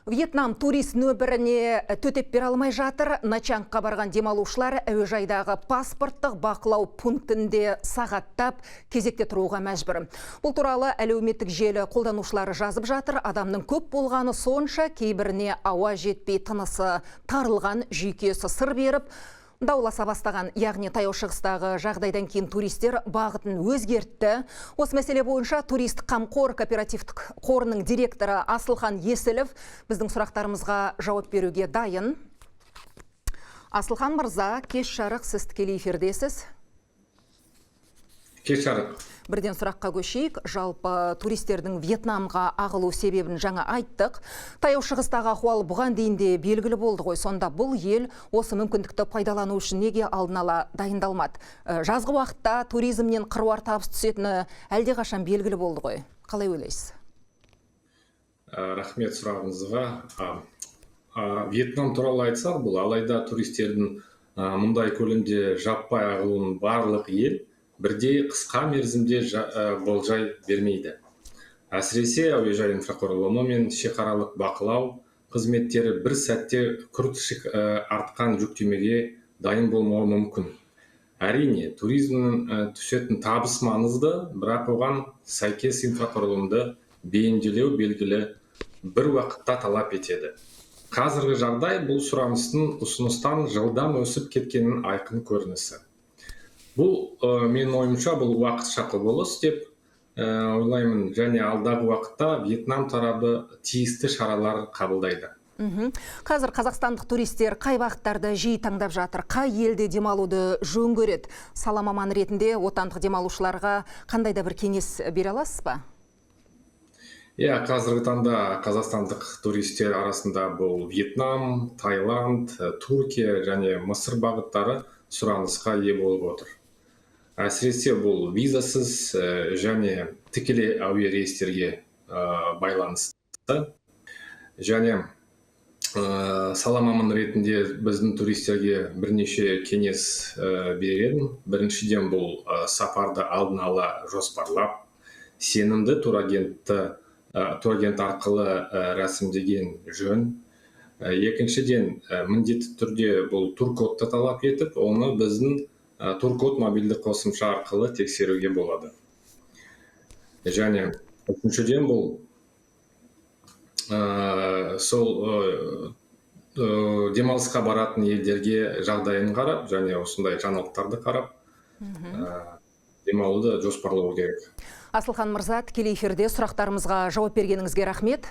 Вьетнам турист нөпіріне төтеп бере алмай жатыр. Начангқа барған демалушылар әуежайдағы паспорттық бақылау пунктінде сағаттап кезекте тұруға мәжбүр. Бұл туралы әлеуметтік желі қолданушылары жазып жатыр. Адамның көп болғаны сонша кейбіріне ауа жетпей тынысы тарылған, жүйкесі сыр беріп, дауласа бастаған, яғни таяу шығыстағы жағдайдан кейін туристер бағытын өзгертті. Осы мәселе бойынша турист қамқор кооперативтік қорының директоры Асылхан Есілов біздің сұрақтарымызға жауап беруге дайын. Асылхан мырза, кеш жарық, сіз тікелей эфирдесіз. Кеш жарық. Бірден сұраққа көшейік. Жалпы туристердің Вьетнамға ағылу себебін жаңа айттық. Таяу шығыстағы ахуал бұған дейін де белгілі болды ғой. Сонда бұл ел осы мүмкіндікті пайдалану үшін неге алдын ала дайындалмады? Жазғы уақытта туризмнен қыруар табыс түсетіні әлдеқашан белгілі болды ғой. Қалай ойлайсыз? Рахмет сұрағыңызға. Вьетнам туралы айтсақ, бұл алайда туристердің мұндай көлемде жаппай ағылуын барлық ел бірде қысқа мерзімде болжай бермейді. Әсіресе әуежай инфрақұрылымы мен шекаралық бақылау қызметтері бір сәтте күрт артқан жүктемеге дайын болмауы мүмкін. Әрине, туризмнің түсетін табыс маңызды, бірақ оған сәйкес инфрақұрылымды бейімделеу белгілі бір уақытта талап етеді. Қазіргі жағдай бұл сұраныстың ұсыныстан жылдам өсіп кеткенінің айқын көрінісі. Бұл менің ойымша бұл уақытша құбылыс деп ойлаймын, және алдағы уақытта Вьетнам тарабы тиісті шаралар қабылдайды. Қазір қазақстандық туристер қай бағыттарды жиі таңдап жатыр, қай елде демалуды жөн көреді? Сала маманы ретінде отандық демалушыларға қандай да бір кеңес бере аласыз ба? Қазіргі таңда қазақстандық туристер арасында бұл Вьетнам, Таиланд, Түркия және Мысыр бағыттары сұранысқа ие болып отыр. Әсіресе бұл визасыз және тікелей әуе рейстерге байланысты. Және сала маманы ретінде біздің туристерге бірнеше кеңес беремін. Біріншіден бұл сапарды алдын ала жоспарлап, сенімді турагент арқылы рәсімдеген жөн. Екіншіден, міндетті түрде бұл туркодты талап етіп, оны біздің туркод мобильді қосымша арқылы тексеруге болады. Және үшіншіден бұл демалысқа баратын елдерге жағдайын қарап, және осындай жаңалықтарды қарап, демалуды жоспарлау керек. Асылхан мырза, тікелей эфирде сұрақтарымызға жауап бергеніңізге рахмет.